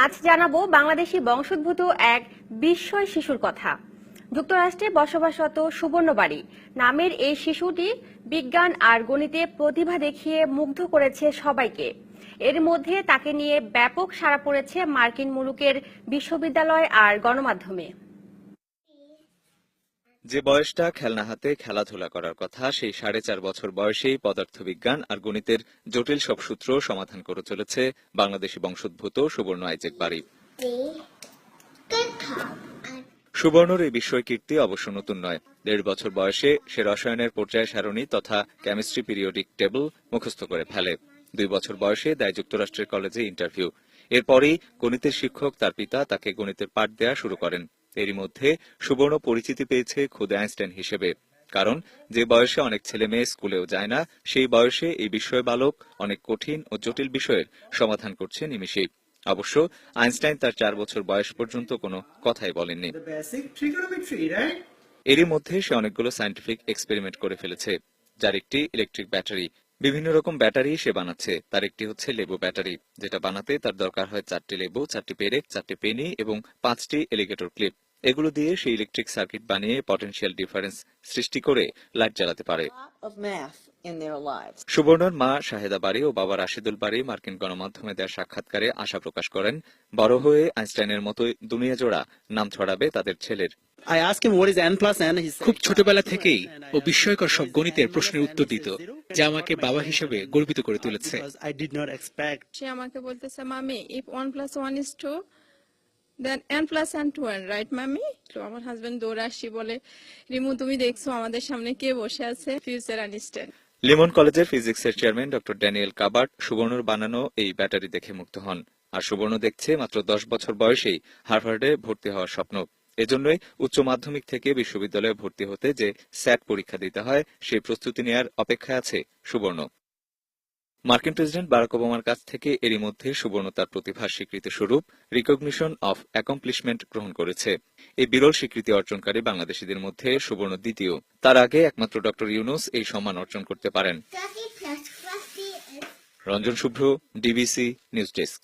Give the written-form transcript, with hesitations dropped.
আজ জানাবো বাংলাদেশি বংশোদ্ভূত এক বিস্ময় শিশুর কথা। যুক্তরাষ্ট্রে বসবাসরত সুবর্ণবাড়ি নামের এই শিশুটি বিজ্ঞান আর গণিতে প্রতিভা দেখিয়ে মুগ্ধ করেছে সবাইকে। এর মধ্যে তাকে নিয়ে ব্যাপক সাড়া পড়েছে মার্কিন মুলুকের বিশ্ববিদ্যালয় আর গণমাধ্যমে। যে বয়সটা খেলনা হাতে খেলাধুলা করার কথা, সেই 4.5 বছর বয়সেই পদার্থবিজ্ঞান আর গণিতের জটিল সব সূত্র সমাধান করে চলেছে বাংলাদেশি বংশোদ্ভূত সুবর্ণ আইজেক বাড়ি। সুবর্ণর এই বিস্ময় কীর্তি অবশ্য নতুন নয়। 1.5 বছর বয়সে সে রসায়নের পর্যায় সারণী তথা কেমিস্ট্রি পিরিয়ডিক টেবল মুখস্থ করে ফেলে। 2 বছর বয়সে দেয় যুক্তরাষ্ট্রের কলেজে ইন্টারভিউ। এরপরই গণিতের শিক্ষক তার পিতা তাকে গণিতের পাঠ দেয়া শুরু করেন। এরই মধ্যে সুবর্ণ পরিচিতি পেয়েছে খোদ আইনস্টাইন হিসেবে। কারণ যে বয়সে অনেক ছেলে মেয়ে স্কুলেও যায় না, সেই বয়সে এই বিস্ময় বালক অনেক কঠিন ও জটিল বিষয়ের সমাধান করছে নিমিষেই। অবশ্য আইনস্টাইন তার 4 বছর বয়স পর্যন্ত কোনো কথাই বলেননি। এরই মধ্যে সে অনেকগুলো সায়েন্টিফিক এক্সপেরিমেন্ট করে ফেলেছে, যার একটি ইলেকট্রিক ব্যাটারি। বিভিন্ন রকম ব্যাটারি সে বানাচ্ছে। তার একটি হচ্ছে লেবু ব্যাটারি, যেটা বানাতে তার দরকার হয় 4টি লেবু, 4টি পেরেক, 4টি পেনি এবং 5টি এলিগেটর ক্লিপ। এগুলো দিয়ে সে ইলেকট্রিক সার্কিট বানিয়ে পটেনশিয়াল ডিফারেন্স সৃষ্টি করে লাইট জ্বালাতে পারে। সুবর্ণর মা শাহেদা বাড়ি ও বাবা রাশেদুল বাড়ি মার্কিন গণমাধ্যমে দেওয়া সাক্ষাৎকারে আশা প্রকাশ করেন, বড় হয়ে আইনস্টাইনের মতোই দুনিয়া জোড়া নাম ছড়াবে তাদের ছেলের। খুব ছোটবেলা থেকেই ও বিস্ময়কর সব গণিতের প্রশ্নের উত্তর দিত, যা আমাকে বাবা হিসেবে গর্বিত করে তুলেছে। সে আমাকে বলতেছে, মামি, if 1 + 1 is 2, then n + n to n, right মামি? তো আমার হাজবেন্ড দৌড়ে আসি বলে, রিমু তুমি দেখছো আমাদের সামনে কে বসে আছে? Future Einstein. লিমন কলেজের ফিজিক্সের চেয়ারম্যান ডক্টর ড্যানিয়েল কাবার্ট সুবর্ণর বানানো এই ব্যাটারি দেখে মুগ্ধ হন। আর সুবর্ণ দেখছে মাত্র 10 বছর বয়সেই হার্ভার্ডে ভর্তি হওয়ার স্বপ্ন। এজন্যই উচ্চ মাধ্যমিক থেকে বিশ্ববিদ্যালয়ে ভর্তি হতে যে স্যাট পরীক্ষা দিতে হয়, সেই প্রস্তুতি নেয়ার অপেক্ষায় আছে সুবর্ণ। মার্কিন প্রেসিডেন্ট বারাক ওবামার কাছ থেকে এরই মধ্যে সুবর্ণ তার প্রতিভার স্বীকৃতি স্বরূপ রিকগনিশন অফ অ্যাকমপ্লিশমেন্ট গ্রহণ করেছে। এই বিরল স্বীকৃতি অর্জনকারী বাংলাদেশিদের মধ্যে সুবর্ণ দ্বিতীয়। তার আগে একমাত্র ডক্টর ইউনুস এই সম্মান অর্জন করতে পারেন। রঞ্জন শুভ্র, ডিবিসি নিউজ ডেস্ক।